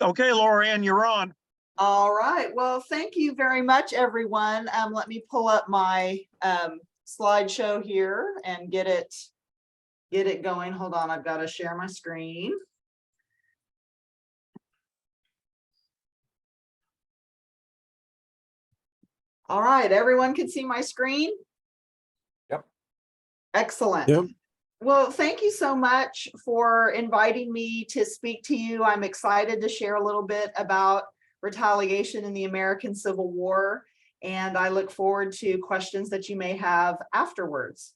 Okay, Lorien, you're on. All right. Well, thank you very much, everyone. Let me pull up my slideshow here and get it going. Hold on, I've got to share my screen. All right, everyone can see my screen? Yep. Excellent. Yep. Well, thank you so much for inviting me to speak to you. I'm excited to share a little bit about retaliation in the American Civil War, and I look forward to questions that you may have afterwards.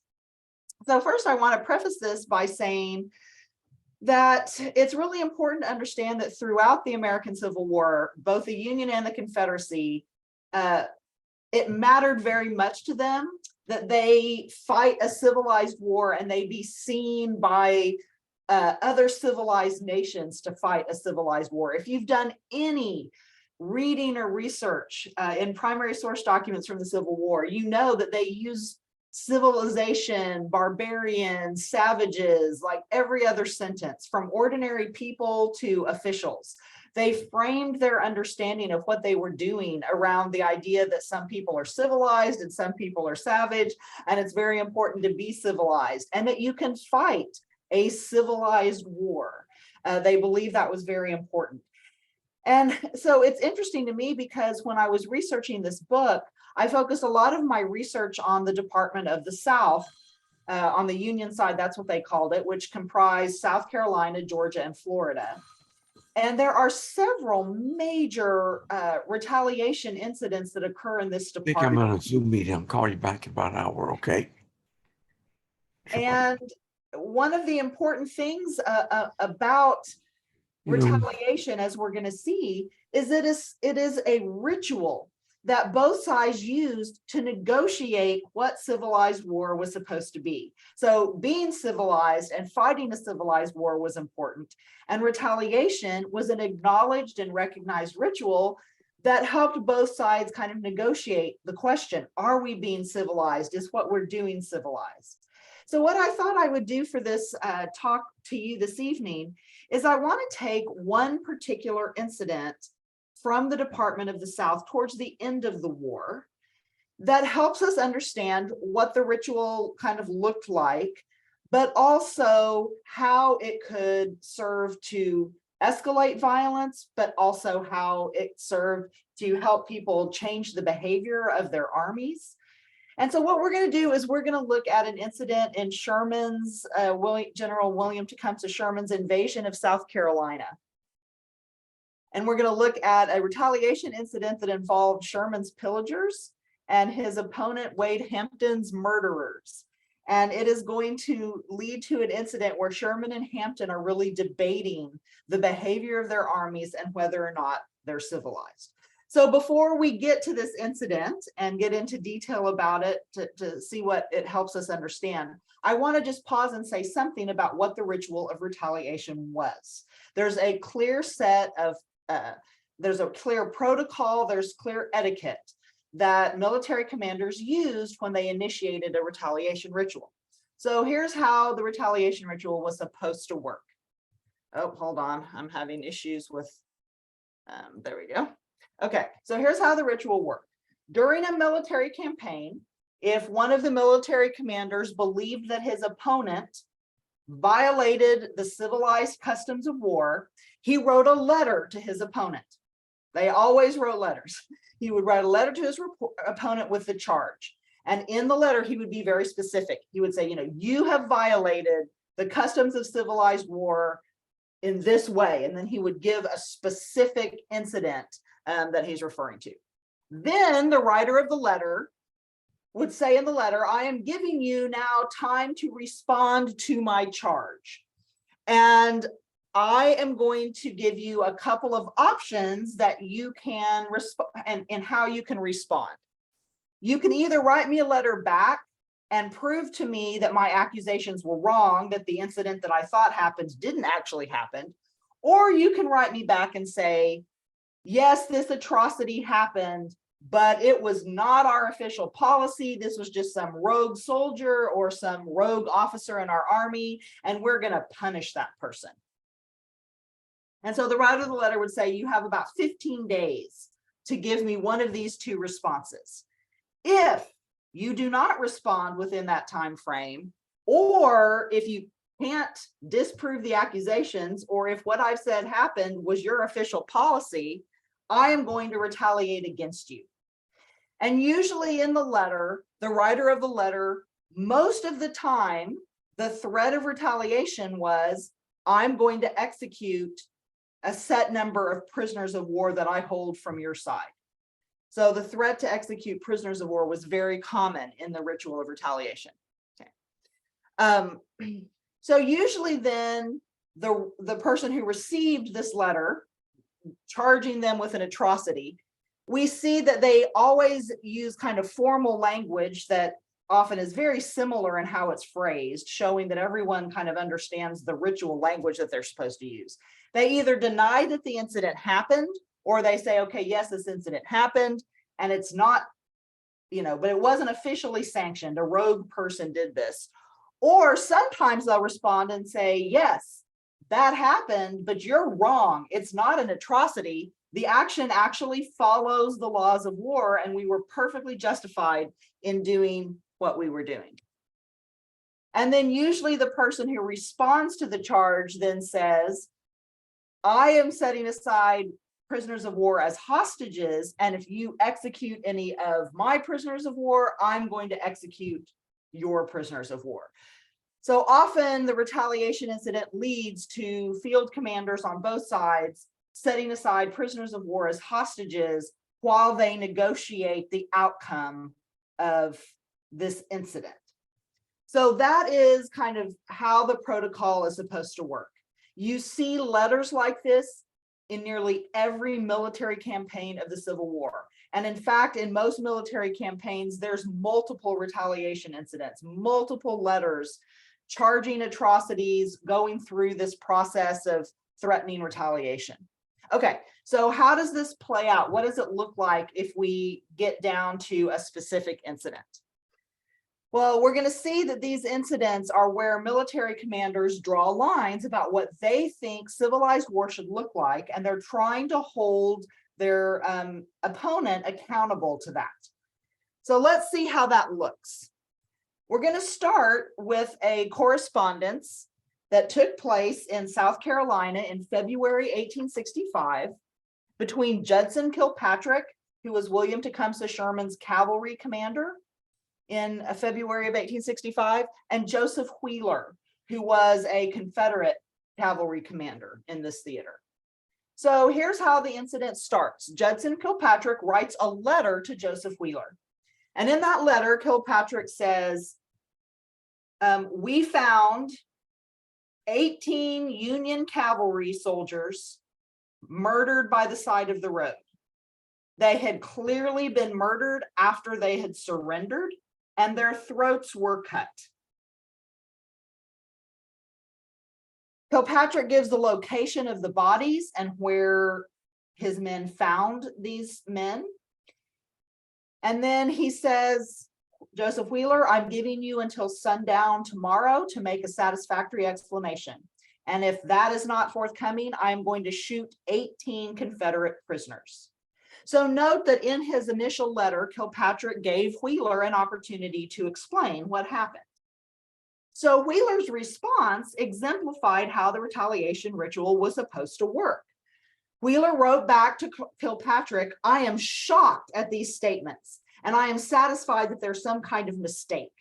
So first, I want to preface this by saying that it's really important to understand that throughout the American Civil War, both the Union and the Confederacy, it mattered very much to them that they fight a civilized war and they be seen by other civilized nations to fight a civilized war. If you've done any reading or research in primary source documents from the Civil War, you know that they use civilization, barbarians, savages, like every other sentence, from ordinary people to officials. They framed their understanding of what they were doing around the idea that some people are civilized and some people are savage, and it's very important to be civilized and that you can fight a civilized war. They believe that was very important. And so it's interesting to me because when I was researching this book, I focused a lot of my research on the Department of the South, on the Union side, that's what they called it, which comprised South Carolina, Georgia, and Florida. And there are several major retaliation incidents that occur in this I think I'm department. on a Zoom meeting. I'll call you back in about an hour, okay? And one of the important things about retaliation, as we're going to see, is that it is a ritual that both sides used to negotiate what civilized war was supposed to be. So being civilized and fighting a civilized war was important. And retaliation was an acknowledged and recognized ritual that helped both sides kind of negotiate the question, are we being civilized? Is what we're doing civilized? So what I thought I would do for this talk to you this evening is I want to take one particular incident from the Department of the South towards the end of the war that helps us understand what the ritual kind of looked like, but also how it could serve to escalate violence, but also how it served to help people change the behavior of their armies. And so what we're going to do is we're going to look at an incident in Sherman's, General William Tecumseh Sherman's invasion of South Carolina. And we're going to look at a retaliation incident that involved Sherman's pillagers and his opponent Wade Hampton's murderers. And it is going to lead to an incident where Sherman and Hampton are really debating the behavior of their armies and whether or not they're civilized. So before we get to this incident and get into detail about it to see what it helps us understand, I want to just pause and say something about what the ritual of retaliation was. There's a clear set of, there's a clear protocol, there's clear etiquette that military commanders used when they initiated a retaliation ritual. So here's how the retaliation ritual was supposed to work. Oh, hold on, I'm having issues with, there we go. Okay, so here's how the ritual worked. During a military campaign, if one of the military commanders believed that his opponent violated the civilized customs of war, he wrote a letter to his opponent. They always wrote letters. He would write a letter to his opponent with the charge. And in the letter, he would be very specific. He would say, you have violated the customs of civilized war in this way. And then he would give a specific incident that he's referring to. Then the writer of the letter would say in the letter, I am giving you now time to respond to my charge. And I am going to give you a couple of options that you can respond and how you can respond. You can either write me a letter back and prove to me that my accusations were wrong, that the incident that I thought happened didn't actually happen, or you can write me back and say, yes, this atrocity happened, but it was not our official policy. This was just some rogue soldier or some rogue officer in our army, and we're going to punish that person. And so the writer of the letter would say, you have about 15 days to give me one of these two responses. If you do not respond within that time frame, or if you can't disprove the accusations, or if what I've said happened was your official policy, I am going to retaliate against you. And usually in the letter, the writer of the letter, most of the time, the threat of retaliation was, I'm going to execute a set number of prisoners of war that I hold from your side. So the threat to execute prisoners of war was very common in the ritual of retaliation. Okay. So usually then the person who received this letter, charging them with an atrocity, we see that they always use kind of formal language that often is very similar in how it's phrased, showing that everyone kind of understands the ritual language that they're supposed to use. They either deny that the incident happened, or they say, okay, yes, this incident happened, and it's not, but it wasn't officially sanctioned. A rogue person did this. Or sometimes they'll respond and say, yes, that happened, but you're wrong. It's not an atrocity. The action actually follows the laws of war, and we were perfectly justified in doing what we were doing. And then usually the person who responds to the charge then says, I am setting aside prisoners of war as hostages, and if you execute any of my prisoners of war, I'm going to execute your prisoners of war. So often the retaliation incident leads to field commanders on both sides setting aside prisoners of war as hostages while they negotiate the outcome of this incident. So that is kind of how the protocol is supposed to work. You see letters like this in nearly every military campaign of the Civil War. And in fact, in most military campaigns, there's multiple retaliation incidents, multiple letters charging atrocities, going through this process of threatening retaliation. Okay, so how does this play out? What does it look like if we get down to a specific incident? Well, we're going to see that these incidents are where military commanders draw lines about what they think civilized war should look like, and they're trying to hold their opponent accountable to that. So let's see how that looks. We're going to start with a correspondence that took place in South Carolina in February 1865 between Judson Kilpatrick, who was William Tecumseh Sherman's cavalry commander in February of 1865, and Joseph Wheeler, who was a Confederate cavalry commander in this theater. So here's how the incident starts. Judson Kilpatrick writes a letter to Joseph Wheeler. And in that letter, Kilpatrick says, we found 18 Union cavalry soldiers murdered by the side of the road. They had clearly been murdered after they had surrendered, and their throats were cut. Kilpatrick gives the location of the bodies and where his men found these men. And then he says, Joseph Wheeler, I'm giving you until sundown tomorrow to make a satisfactory explanation. And if that is not forthcoming, I'm going to shoot 18 Confederate prisoners. So note that in his initial letter, Kilpatrick gave Wheeler an opportunity to explain what happened. So Wheeler's response exemplified how the retaliation ritual was supposed to work. Wheeler wrote back to Kilpatrick, I am shocked at these statements, and I am satisfied that there's some kind of mistake.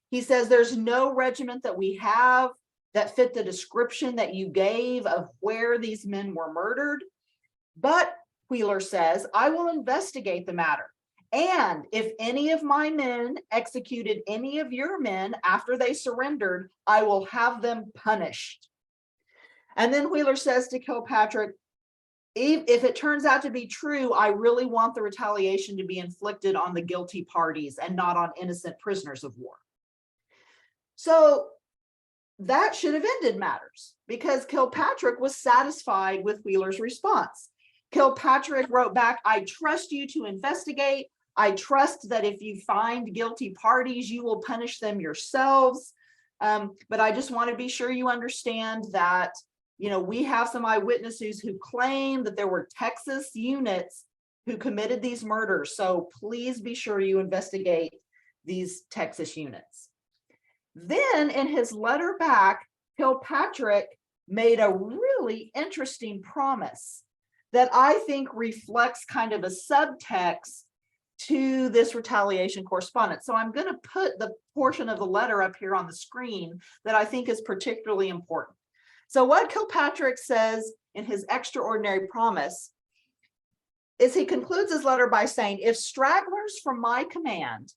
He says there's no regiment that we have that fit the description that you gave of where these men were murdered. But Wheeler says, I will investigate the matter. And if any of my men executed any of your men after they surrendered, I will have them punished. And then Wheeler says to Kilpatrick, if it turns out to be true, I really want the retaliation to be inflicted on the guilty parties and not on innocent prisoners of war. So that should have ended matters because Kilpatrick was satisfied with Wheeler's response. Kilpatrick wrote back, I trust you to investigate. I trust that if you find guilty parties, you will punish them yourselves. But I just want to be sure you understand that we have some eyewitnesses who claim that there were Texas units who committed these murders. So please be sure you investigate these Texas units. Then in his letter back, Kilpatrick made a really interesting promise that I think reflects kind of a subtext to this retaliation correspondence. So I'm going to put the portion of the letter up here on the screen that I think is particularly important. So what Kilpatrick says in his extraordinary promise is he concludes his letter by saying, if stragglers from my command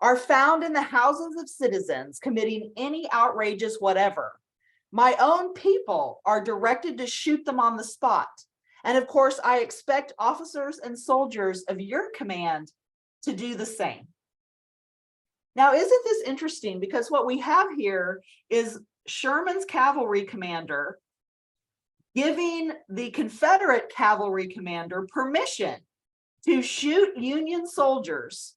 are found in the houses of citizens committing any outrages whatever, my own people are directed to shoot them on the spot. And of course, I expect officers and soldiers of your command to do the same. Now, isn't this interesting? Because what we have here is Sherman's cavalry commander giving the Confederate cavalry commander permission to shoot Union soldiers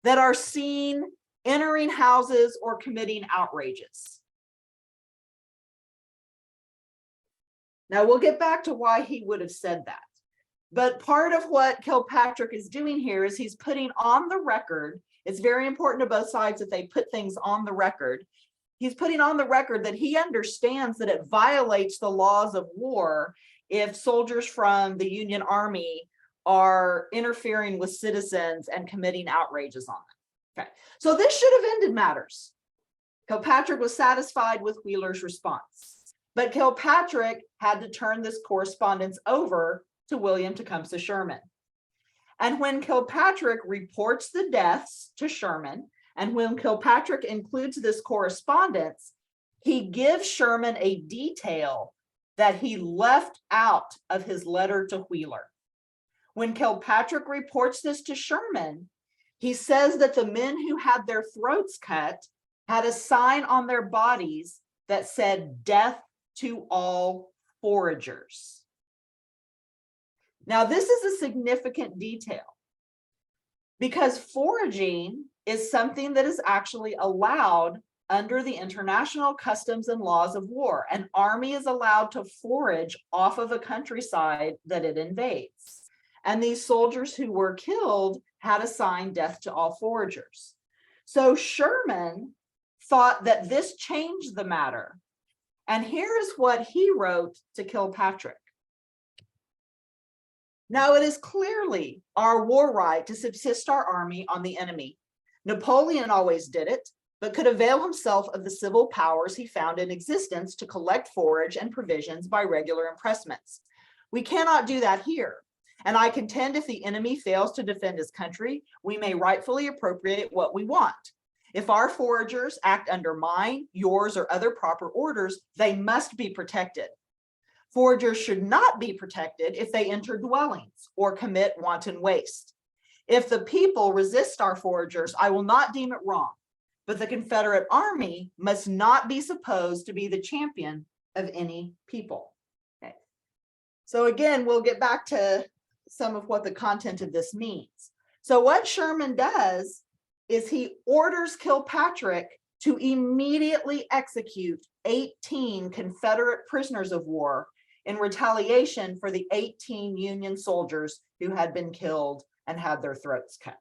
that are seen entering houses or committing outrages. Now, we'll get back to why he would have said that. But part of what Kilpatrick is doing here is he's putting on the record, it's very important to both sides that they put things on the record. He's putting on the record that he understands that it violates the laws of war if soldiers from the Union Army are interfering with citizens and committing outrages on them. Okay, so this should have ended matters. Kilpatrick was satisfied with Wheeler's response, but Kilpatrick had to turn this correspondence over to William Tecumseh Sherman. And when Kilpatrick reports the deaths to Sherman, and when Kilpatrick includes this correspondence, he gives Sherman a detail that he left out of his letter to Wheeler. When Kilpatrick reports this to Sherman, he says that the men who had their throats cut had a sign on their bodies that said, "Death to all foragers." Now, this is a significant detail because foraging is something that is actually allowed under the international customs and laws of war. An army is allowed to forage off of a countryside that it invades. And these soldiers who were killed had a sign, "Death to all foragers." So Sherman thought that this changed the matter. And here is what he wrote to Kilpatrick. Now it is clearly our war right to subsist our army on the enemy. Napoleon always did it, but could avail himself of the civil powers he found in existence to collect forage and provisions by regular impressments. We cannot do that here. And I contend if the enemy fails to defend his country, we may rightfully appropriate what we want. If our foragers act under mine, yours, or other proper orders, they must be protected. Foragers should not be protected if they enter dwellings or commit wanton waste. If the people resist our foragers, I will not deem it wrong, but the Confederate Army must not be supposed to be the champion of any people. Okay. So again, we'll get back to some of what the content of this means. So what Sherman does is he orders Kilpatrick to immediately execute 18 Confederate prisoners of war in retaliation for the 18 Union soldiers who had been killed and had their throats cut.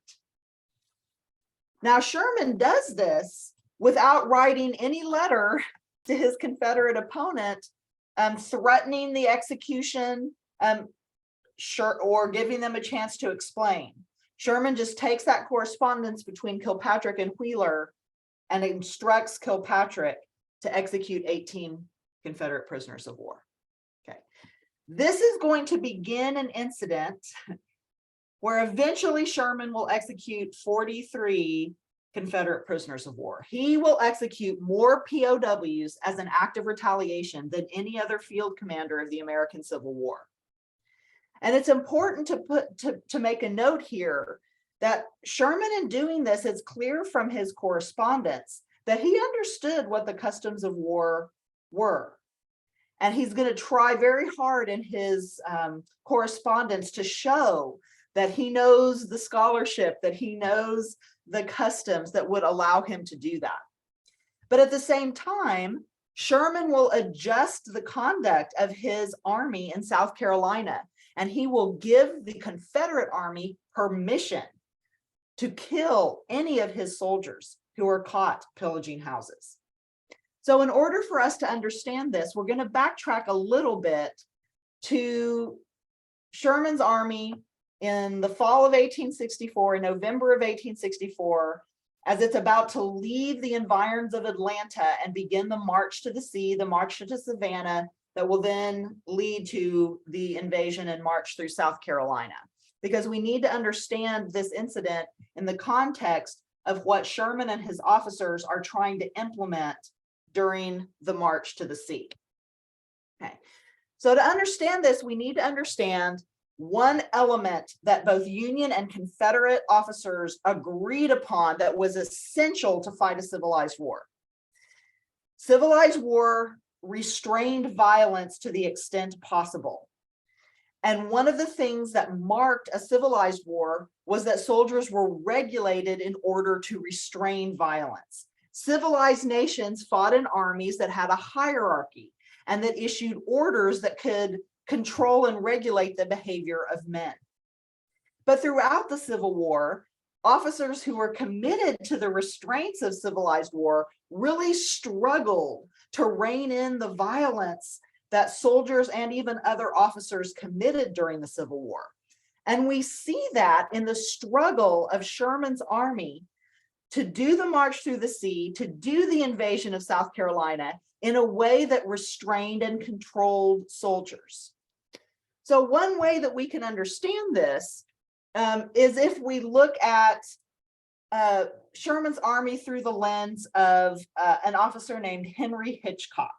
Now, Sherman does this without writing any letter to his Confederate opponent threatening the execution or giving them a chance to explain. Sherman just takes that correspondence between Kilpatrick and Wheeler and instructs Kilpatrick to execute 18 Confederate prisoners of war. Okay. This is going to begin an incident where eventually Sherman will execute 43 Confederate prisoners of war. He will execute more POWs as an act of retaliation than any other field commander of the American Civil War. And it's important to make a note here that Sherman, in doing this, it's clear from his correspondence that he understood what the customs of war were. And he's going to try very hard in his correspondence to show that he knows the scholarship, that he knows the customs that would allow him to do that. But at the same time, Sherman will adjust the conduct of his army in South Carolina, and he will give the Confederate Army permission to kill any of his soldiers who are caught pillaging houses. So in order for us to understand this, we're going to backtrack a little bit to Sherman's army in the fall of 1864, in November of 1864, as it's about to leave the environs of Atlanta and begin the march to the sea, the march to Savannah, that will then lead to the invasion and march through South Carolina. Because we need to understand this incident in the context of what Sherman and his officers are trying to implement during the march to the sea. Okay, so to understand this, we need to understand one element that both Union and Confederate officers agreed upon that was essential to fight a civilized war. Civilized war restrained violence to the extent possible. And one of the things that marked a civilized war was that soldiers were regulated in order to restrain violence. Civilized nations fought in armies that had a hierarchy and that issued orders that could control and regulate the behavior of men. But throughout the Civil War, officers who were committed to the restraints of civilized war really struggled to rein in the violence that soldiers and even other officers committed during the Civil War. And we see that in the struggle of Sherman's army to do the march through the sea, to do the invasion of South Carolina in a way that restrained and controlled soldiers. So one way that we can understand this is if we look at Sherman's army through the lens of an officer named Henry Hitchcock.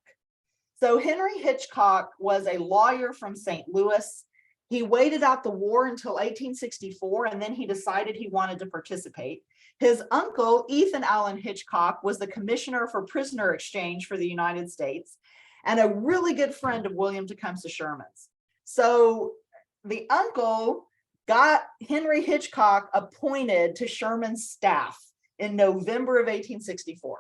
So Henry Hitchcock was a lawyer from St. Louis. He waited out the war until 1864, and then he decided he wanted to participate. His uncle, Ethan Allen Hitchcock, was the commissioner for prisoner exchange for the United States and a really good friend of William Tecumseh Sherman's. So the uncle got Henry Hitchcock appointed to Sherman's staff in November of 1864.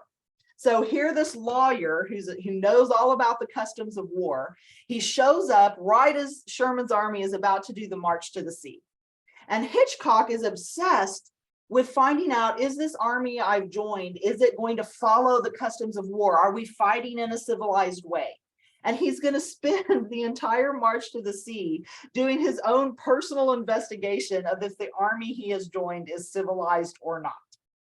So here this lawyer who knows all about the customs of war, he shows up right as Sherman's army is about to do the march to the sea. And Hitchcock is obsessed with finding out, is this army I've joined, is it going to follow the customs of war? Are we fighting in a civilized way? And he's going to spend the entire march to the sea doing his own personal investigation of if the army he has joined is civilized or not.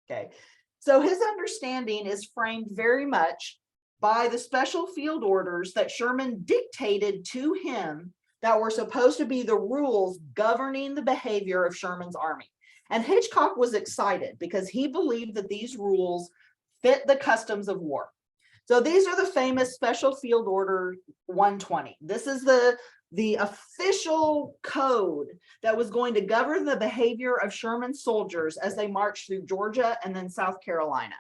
Okay. So his understanding is framed very much by the special field orders that Sherman dictated to him that were supposed to be the rules governing the behavior of Sherman's army. And Hitchcock was excited because he believed that these rules fit the customs of war. So these are the famous Special Field Order 120. This is the official code that was going to govern the behavior of Sherman's soldiers as they marched through Georgia and then South Carolina.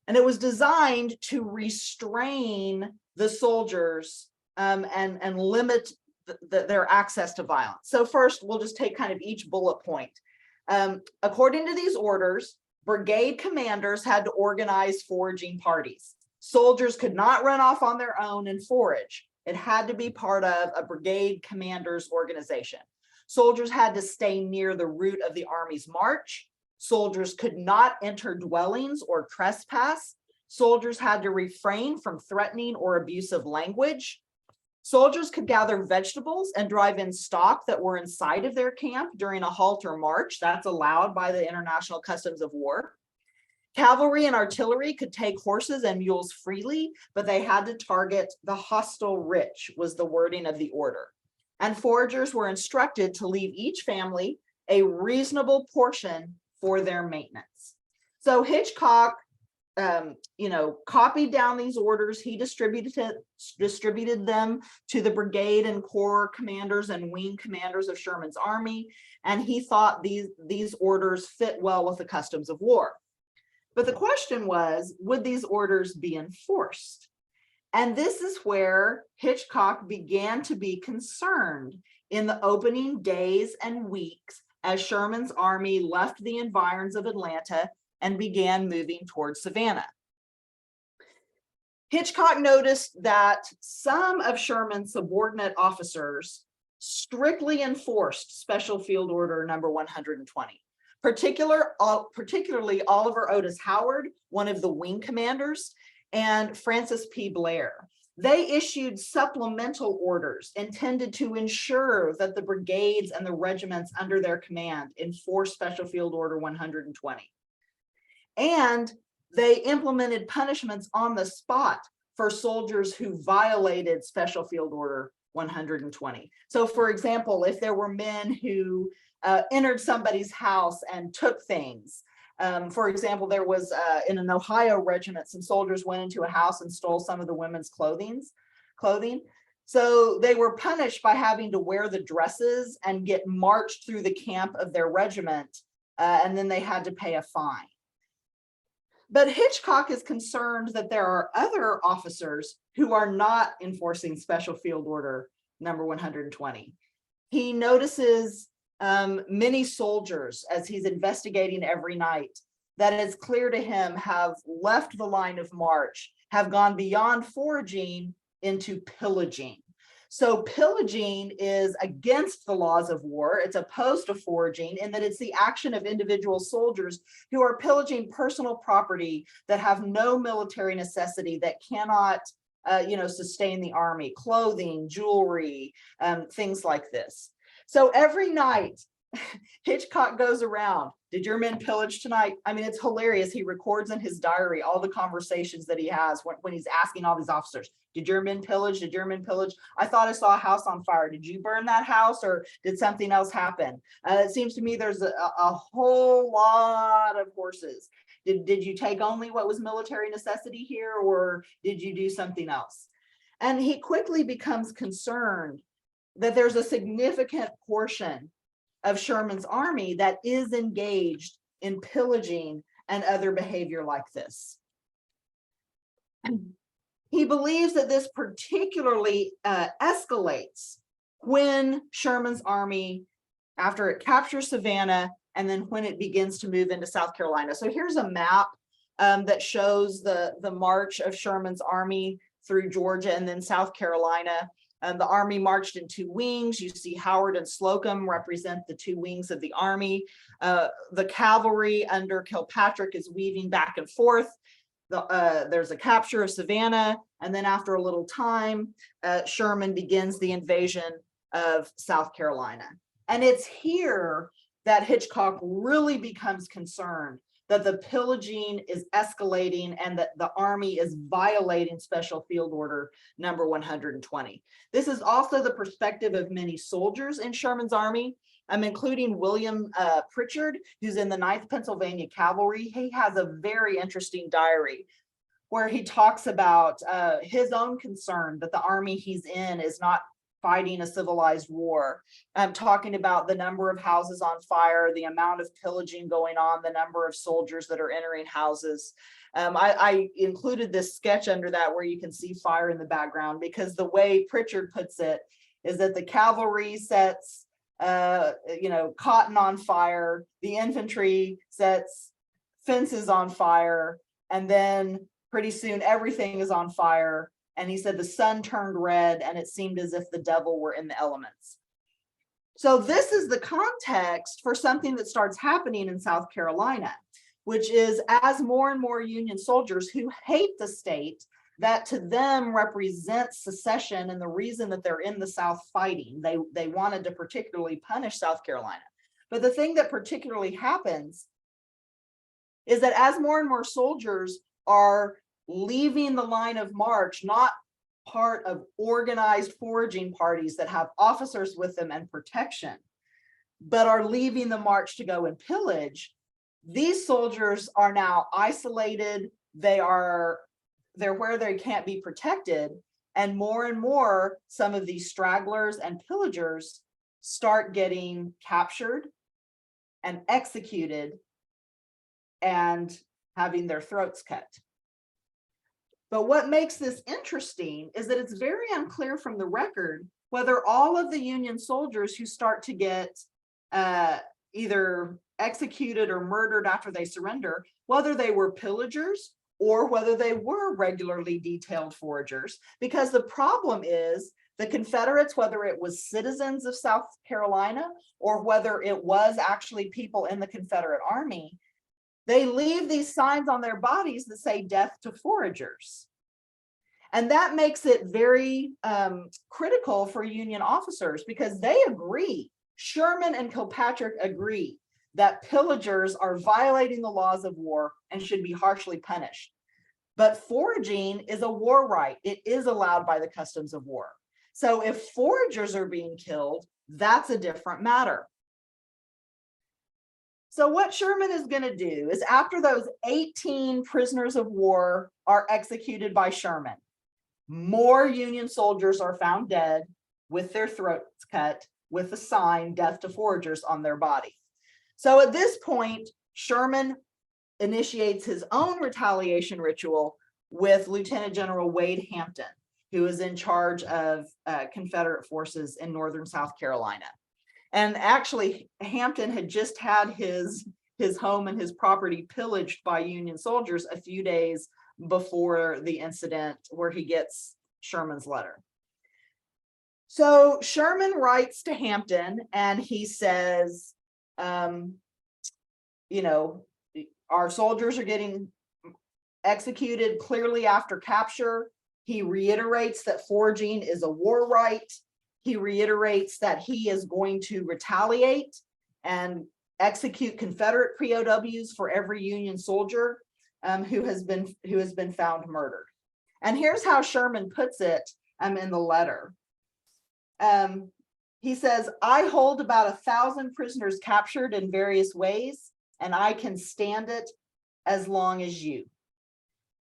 And it was designed to restrain the soldiers and limit their access to violence. So first, we'll just take kind of each bullet point. According to these orders, brigade commanders had to organize foraging parties. Soldiers could not run off on their own and forage. It had to be part of a brigade commander's organization. Soldiers had to stay near the route of the army's march. Soldiers could not enter dwellings or trespass. Soldiers had to refrain from threatening or abusive language. Soldiers could gather vegetables and drive in stock that were inside of their camp during a halt or march. That's allowed by the international customs of war. Cavalry and artillery could take horses and mules freely, but they had to target the hostile rich, was the wording of the order. And foragers were instructed to leave each family a reasonable portion for their maintenance. So Hitchcock, copied down these orders. He distributed them to the brigade and corps commanders and wing commanders of Sherman's army. And he thought these orders fit well with the customs of war. But the question was, would these orders be enforced? And this is where Hitchcock began to be concerned in the opening days and weeks as Sherman's army left the environs of Atlanta and began moving towards Savannah. Hitchcock noticed that some of Sherman's subordinate officers strictly enforced Special Field Order number 120. Particularly Oliver Otis Howard, one of the wing commanders, and Francis P. Blair. They issued supplemental orders intended to ensure that the brigades and the regiments under their command enforced Special Field Order 120. And they implemented punishments on the spot for soldiers who violated Special Field Order 120. So for example, if there were men who entered somebody's house and took things. For example, there was in an Ohio regiment, some soldiers went into a house and stole some of the women's clothing. So they were punished by having to wear the dresses and get marched through the camp of their regiment, and then they had to pay a fine. But Hitchcock is concerned that there are other officers who are not enforcing Special Field Order number 120. He notices many soldiers, as he's investigating every night, that it's clear to him have left the line of march, have gone beyond foraging into pillaging. So pillaging is against the laws of war. It's opposed to foraging in that it's the action of individual soldiers who are pillaging personal property that have no military necessity, that cannot sustain the army, clothing, jewelry, things like this. So every night, Hitchcock goes around. Did your men pillage tonight? I mean, it's hilarious. He records in his diary all the conversations that he has when he's asking all these officers, did your men pillage? Did your men pillage? I thought I saw a house on fire. Did you burn that house, or did something else happen? It seems to me there's a whole lot of horses. Did you take only what was military necessity here, or did you do something else? And he quickly becomes concerned that there's a significant portion of Sherman's army that is engaged in pillaging and other behavior like this. He believes that this particularly escalates when Sherman's army, after it captures Savannah, and then when it begins to move into South Carolina. So here's a map that shows the march of Sherman's army through Georgia and then South Carolina. The army marched in two wings. You see Howard and Slocum represent the two wings of the army. The cavalry under Kilpatrick is weaving back and forth. There's a capture of Savannah, and then after a little time, Sherman begins the invasion of South Carolina. And it's here that Hitchcock really becomes concerned that the pillaging is escalating and that the army is violating Special Field Order number 120. This is also the perspective of many soldiers in Sherman's army, including William Pritchard, who's in the 9th Pennsylvania Cavalry. He has a very interesting diary where he talks about his own concern that the army he's in is not fighting a civilized war. I'm talking about the number of houses on fire, the amount of pillaging going on, the number of soldiers that are entering houses. I included this sketch under that where you can see fire in the background, because the way Pritchard puts it is that the cavalry sets cotton on fire, the infantry sets fences on fire, and then pretty soon everything is on fire. And he said the sun turned red and it seemed as if the devil were in the elements. So this is the context for something that starts happening in South Carolina, which is as more and more Union soldiers who hate the state that to them represents secession and the reason that they're in the South fighting, they wanted to particularly punish South Carolina. But the thing that particularly happens is that as more and more soldiers are leaving the line of march, not part of organized foraging parties that have officers with them and protection, but are leaving the march to go and pillage, these soldiers are now isolated. They're where they can't be protected. And more, some of these stragglers and pillagers start getting captured and executed and having their throats cut. But what makes this interesting is that it's very unclear from the record whether all of the Union soldiers who start to get either executed or murdered after they surrender, whether they were pillagers or whether they were regularly detailed foragers, because the problem is the Confederates, whether it was citizens of South Carolina or whether it was actually people in the Confederate Army, they leave these signs on their bodies that say death to foragers. And that makes it very critical for Union officers, because they agree, Sherman and Kilpatrick agree, that pillagers are violating the laws of war and should be harshly punished. But foraging is a war right. It is allowed by the customs of war. So if foragers are being killed, that's a different matter. So what Sherman is going to do is, after those 18 prisoners of war are executed by Sherman, more Union soldiers are found dead with their throats cut with the sign "Death to Foragers" on their body. So at this point, Sherman initiates his own retaliation ritual with Lieutenant General Wade Hampton, who is in charge of Confederate forces in northern South Carolina. And actually, Hampton had just had his home and his property pillaged by Union soldiers a few days before the incident where he gets Sherman's letter. So Sherman writes to Hampton and he says, you know, our soldiers are getting executed clearly after capture. He reiterates that foraging is a war right. He reiterates that he is going to retaliate and execute Confederate POWs for every Union soldier who has been found murdered. And here's how Sherman puts it in the letter. He says, "I hold about 1,000 prisoners captured in various ways, and I can stand it as long as you."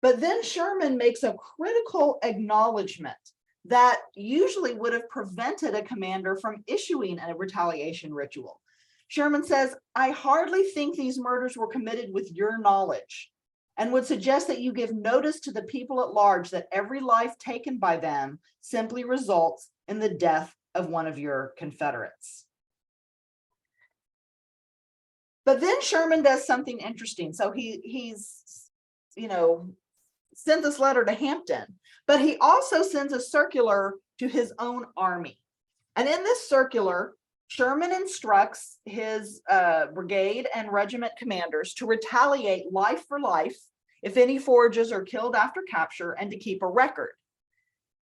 But then Sherman makes a critical acknowledgement that usually would have prevented a commander from issuing a retaliation ritual. Sherman says, "I hardly think these murders were committed with your knowledge, and would suggest that you give notice to the people at large that every life taken by them simply results in the death of one of your Confederates." But then Sherman does something interesting. So he's, you know, sent this letter to Hampton, but he also sends a circular to his own army. And in this circular, Sherman instructs his brigade and regiment commanders to retaliate life for life if any foragers are killed after capture, and to keep a record.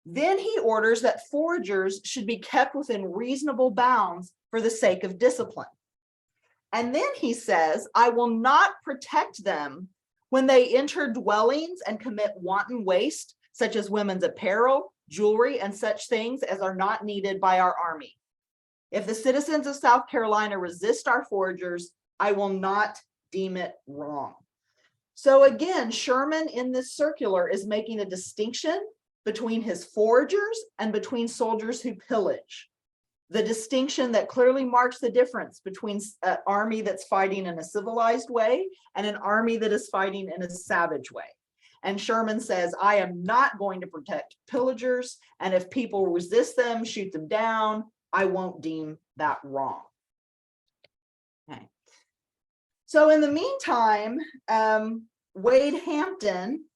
Then he orders that foragers should be kept within reasonable bounds for the sake of discipline. And then he says, "I will not protect them when they enter dwellings and commit wanton waste, such as women's apparel, jewelry, and such things as are not needed by our army. If the citizens of South Carolina resist our foragers, I will not deem it wrong." So again, Sherman in this circular is making a distinction between his foragers and between soldiers who pillage. The distinction that clearly marks the difference between an army that's fighting in a civilized way and an army that is fighting in a savage way. And Sherman says, "I am not going to protect pillagers, and if people resist them, shoot them down. I won't deem that wrong." Okay. So in the meantime, Wade Hampton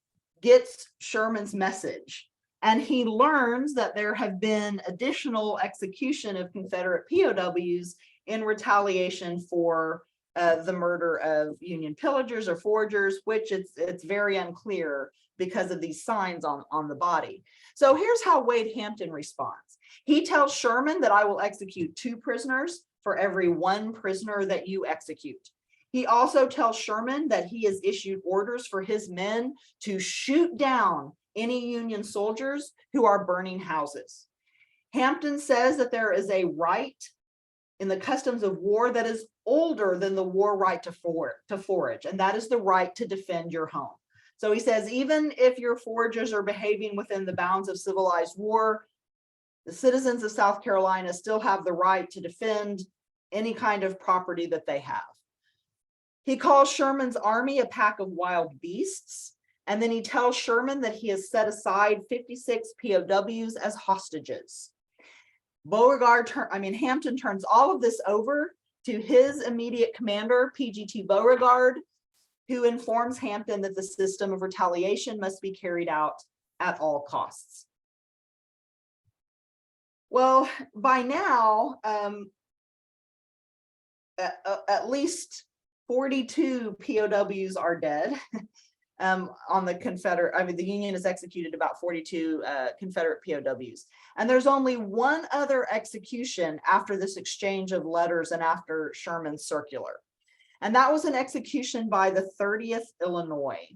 gets Sherman's message, and he learns that there have been additional execution of Confederate POWs in retaliation for the murder of Union pillagers or foragers, which it's very unclear because of these signs on the body. So here's how Wade Hampton responds. He tells Sherman that "I will execute 2 prisoners for every 1 prisoner that you execute." He also tells Sherman that he has issued orders for his men to shoot down any Union soldiers who are burning houses. Hampton says that there is a right in the customs of war that is older than the war right to forage, and that is the right to defend your home. So he says, even if your foragers are behaving within the bounds of civilized war, the citizens of South Carolina still have the right to defend any kind of property that they have. He calls Sherman's army a pack of wild beasts, and then he tells Sherman that he has set aside 56 POWs as hostages. Hampton turns all of this over to his immediate commander, PGT Beauregard, who informs Hampton that the system of retaliation must be carried out at all costs. Well, by now, at least 42 POWs are dead. On the the Union has executed about 42 Confederate POWs. And there's only one other execution after this exchange of letters and after Sherman's circular. And that was an execution by the 30th Illinois.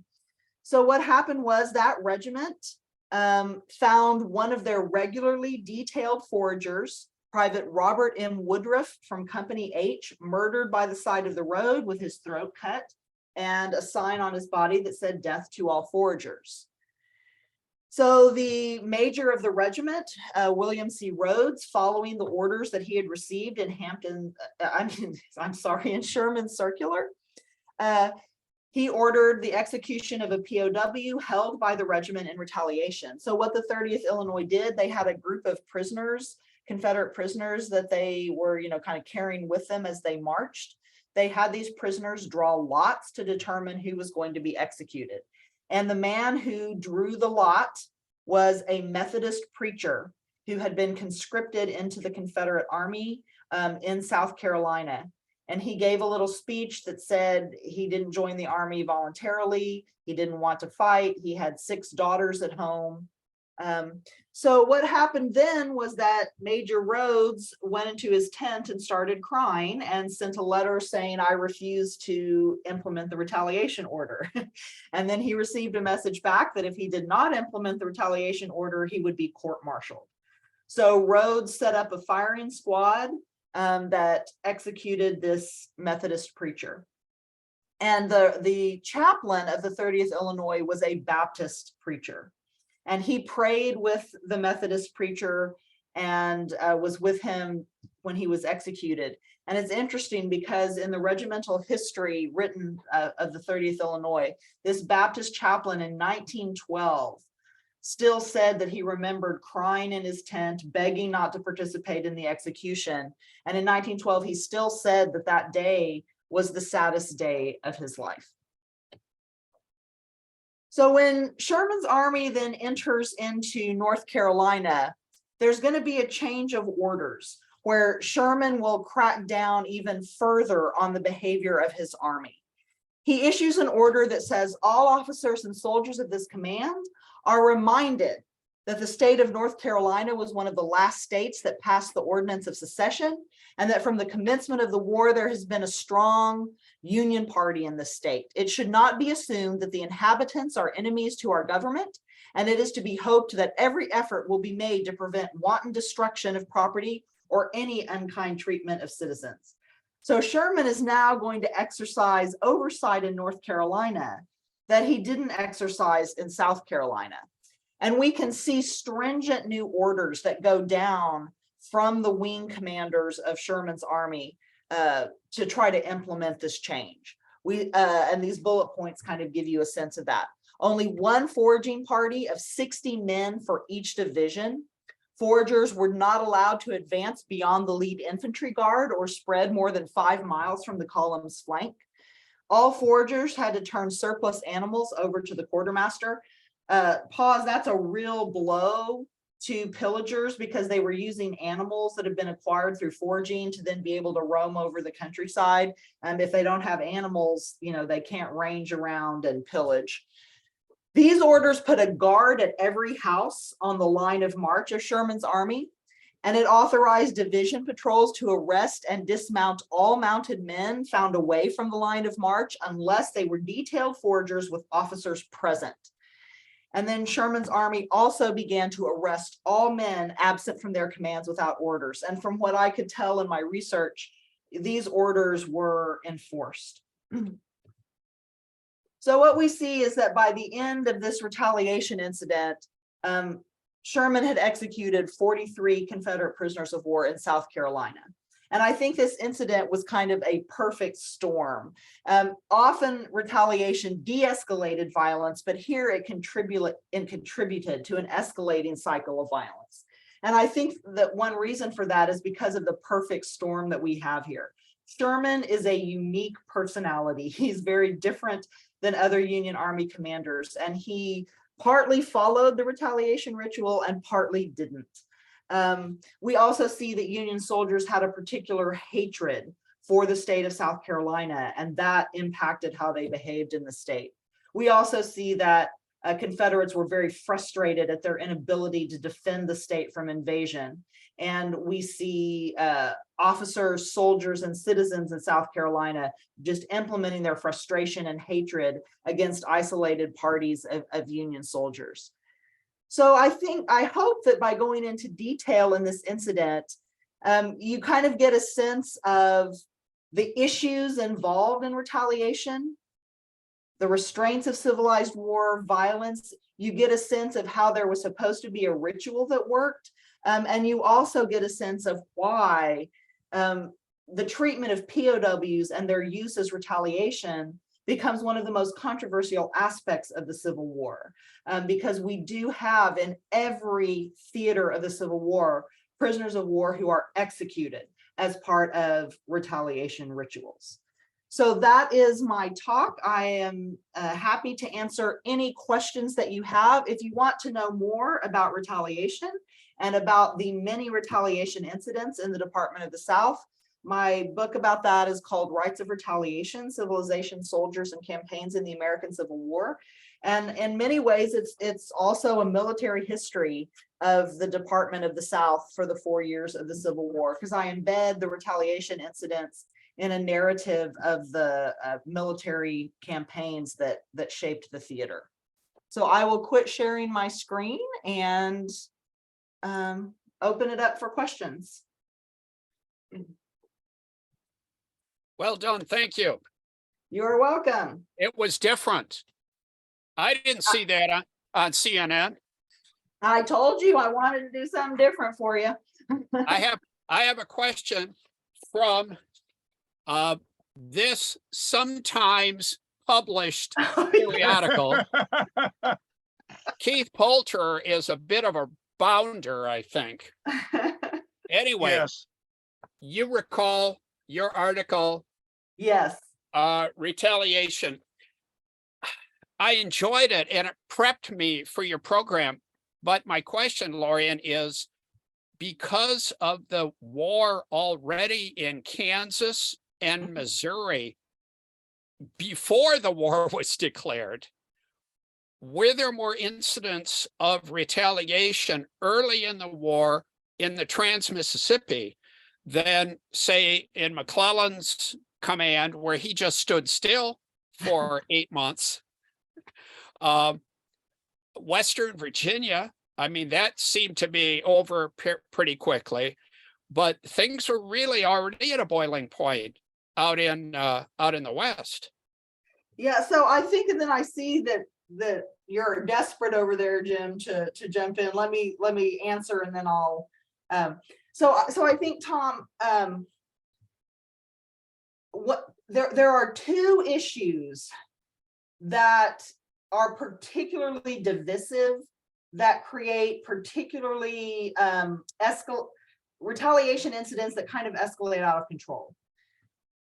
So what happened was that regiment found one of their regularly detailed foragers, Private Robert M. Woodruff from Company H, murdered by the side of the road with his throat cut and a sign on his body that said "Death to all foragers." So the major of the regiment, William C. Rhodes, following the orders that he had received in in Sherman's circular, he ordered the execution of a POW held by the regiment in retaliation. So what the 30th Illinois did, they had a group of prisoners, Confederate prisoners, that they were, kind of carrying with them as they marched. They had these prisoners draw lots to determine who was going to be executed. And the man who drew the lot was a Methodist preacher who had been conscripted into the Confederate Army in South Carolina. And he gave a little speech that said he didn't join the Army voluntarily. He didn't want to fight. He had 6 daughters at home. So what happened then was that Major Rhodes went into his tent and started crying and sent a letter saying, "I refuse to implement the retaliation order." And then he received a message back that if he did not implement the retaliation order, he would be court-martialed. So Rhodes set up a firing squad that executed this Methodist preacher. And the chaplain of the 30th Illinois was a Baptist preacher. And he prayed with the Methodist preacher and was with him when he was executed. And it's interesting because in the regimental history written of the 30th Illinois, this Baptist chaplain in 1912 still said that he remembered crying in his tent, begging not to participate in the execution. And in 1912, he still said that that day was the saddest day of his life. So when Sherman's army then enters into North Carolina, there's going to be a change of orders where Sherman will crack down even further on the behavior of his army. He issues an order that says all officers and soldiers of this command are reminded that the state of North Carolina was one of the last states that passed the Ordinance of Secession, and that from the commencement of the war, there has been a strong Union party in the state. It should not be assumed that the inhabitants are enemies to our government, and it is to be hoped that every effort will be made to prevent wanton destruction of property or any unkind treatment of citizens. So Sherman is now going to exercise oversight in North Carolina that he didn't exercise in South Carolina. And we can see stringent new orders that go down from the wing commanders of Sherman's army to try to implement this change. And these bullet points kind of give you a sense of that. Only one foraging party of 60 men for each division. Foragers were not allowed to advance beyond the lead infantry guard or spread more than 5 miles from the column's flank. All foragers had to turn surplus animals over to the quartermaster. Pause, that's a real blow to pillagers because they were using animals that have been acquired through foraging to then be able to roam over the countryside. And if they don't have animals, they can't range around and pillage. These orders put a guard at every house on the line of march of Sherman's army, and it authorized division patrols to arrest and dismount all mounted men found away from the line of march unless they were detailed foragers with officers present. And then Sherman's army also began to arrest all men absent from their commands without orders. And from what I could tell in my research, these orders were enforced. So what we see is that by the end of this retaliation incident, Sherman had executed 43 Confederate prisoners of war in South Carolina. And I think this incident was kind of a perfect storm. Often retaliation de-escalated violence, but here it contributed to an escalating cycle of violence. And I think that one reason for that is because of the perfect storm that we have here. Sherman is a unique personality. He's very different than other Union Army commanders. And he partly followed the retaliation ritual and partly didn't. We also see that Union soldiers had a particular hatred for the state of South Carolina, and that impacted how they behaved in the state. We also see that Confederates were very frustrated at their inability to defend the state from invasion. And we see officers, soldiers, and citizens in South Carolina just implementing their frustration and hatred against isolated parties of Union soldiers. So I hope that by going into detail in this incident, you kind of get a sense of the issues involved in retaliation, the restraints of civilized war, violence. You get a sense of how there was supposed to be a ritual that worked. And you also get a sense of why the treatment of POWs and their use as retaliation becomes one of the most controversial aspects of the Civil War. Because we do have in every theater of the Civil War, prisoners of war who are executed as part of retaliation rituals. So that is my talk. I am happy to answer any questions that you have. If you want to know more about retaliation and about the many retaliation incidents in the Department of the South, my book about that is called Rites of Retaliation, Civilization, Soldiers, and Campaigns in the American Civil War. And in many ways, it's also a military history of the Department of the South for the 4 years of the Civil War, because I embed the retaliation incidents in a narrative of the military campaigns that shaped the theater. So I will quit sharing my screen and open it up for questions. Well done, thank you. You're welcome. It was different. I didn't see that on CNN. I told you I wanted to do something different for you. I have a question from this sometimes published periodical. Keith Poulter is a bit of a bounder, I think. Anyway, Yes. you recall your article, Yes. Retaliation. I enjoyed it and it prepped me for your program. But my question, Lorien, is because of the war already in Kansas and Missouri, before the war was declared, were there more incidents of retaliation early in the war in the Trans-Mississippi than, say, in McClellan's command, where he just stood still for 8 months? Western Virginia, I mean, that seemed to be over pretty quickly, but things were really already at a boiling point out in the West. Yeah, so I think, and then I see that you're desperate over there, Jim, to jump in. Let me answer, and then I'll. So I think, Tom, there are two issues that are particularly divisive, that create particularly retaliation incidents that kind of escalate out of control.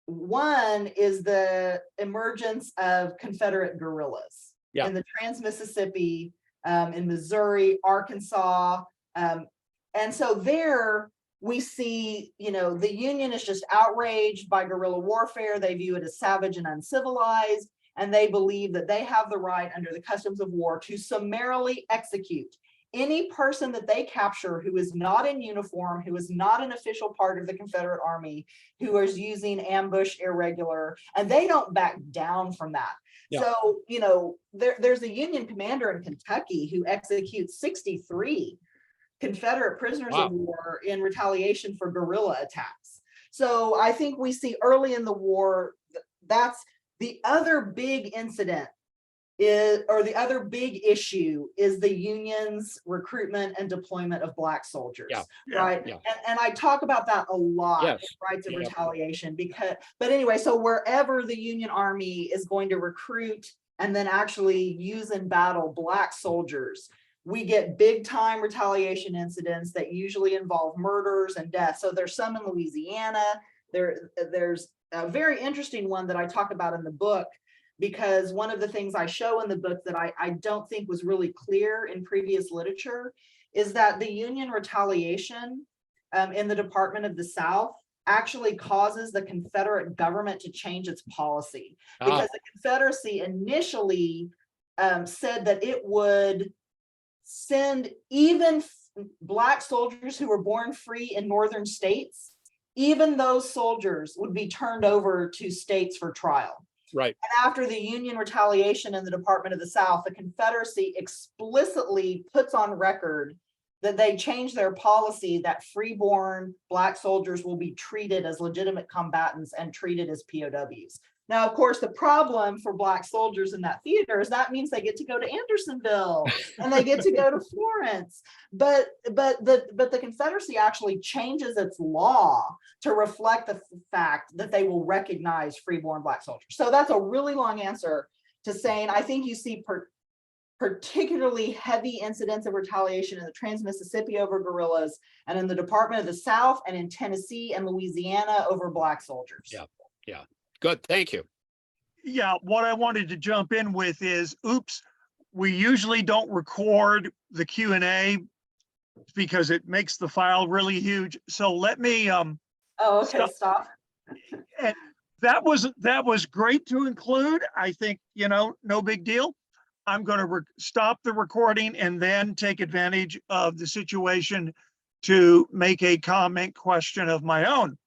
One is the emergence of Confederate guerrillas in the Trans-Mississippi, in Missouri, Arkansas. And so there we see, the Union is just outraged by guerrilla warfare. They view it as savage and uncivilized, and they believe that they have the right under the customs of war to summarily execute any person that they capture who is not in uniform, who is not an official part of the Confederate Army, who is using ambush, irregular, and they don't back down from that. Yeah. So, there's a Union commander in Kentucky who executes 63 Confederate prisoners of war in retaliation for guerrilla attacks. So I think we see early in the war, that's the other big incident the other big issue is the Union's recruitment and deployment of Black soldiers, right? Yeah. And I talk about that a lot in Rites of Retaliation, but anyway, so wherever the Union Army is going to recruit and then actually use in battle Black soldiers, we get big time retaliation incidents that usually involve murders and deaths. So there's some in Louisiana. There's a very interesting one that I talk about in the book because one of the things I show in the book that I don't think was really clear in previous literature is that the Union retaliation in the Department of the South actually causes the Confederate government to change its policy, because the Confederacy initially said that it would send even Black soldiers who were born free in northern states, even those soldiers would be turned over to states for trial. Right. And after the Union retaliation in the Department of the South, the Confederacy explicitly puts on record that they changed their policy that freeborn Black soldiers will be treated as legitimate combatants and treated as POWs. Now, of course, the problem for Black soldiers in that theater is that means they get to go to Andersonville and they get to go to Florence. But the Confederacy actually changes its law to reflect the fact that they will recognize freeborn Black soldiers. So that's a really long answer to saying, I think you see particularly heavy incidents of retaliation in the Trans-Mississippi over guerrillas, and in the Department of the South, and in Tennessee and Louisiana over Black soldiers. Yeah. Yeah. Good. Thank you. Yeah, what I wanted to jump in with is, oops, we usually don't record the Q&A because it makes the file really huge. So let me, Oh, okay, stop. and that was great to include. I think, no big deal. I'm going to stop the recording and then take advantage of the situation to make a comment question of my own.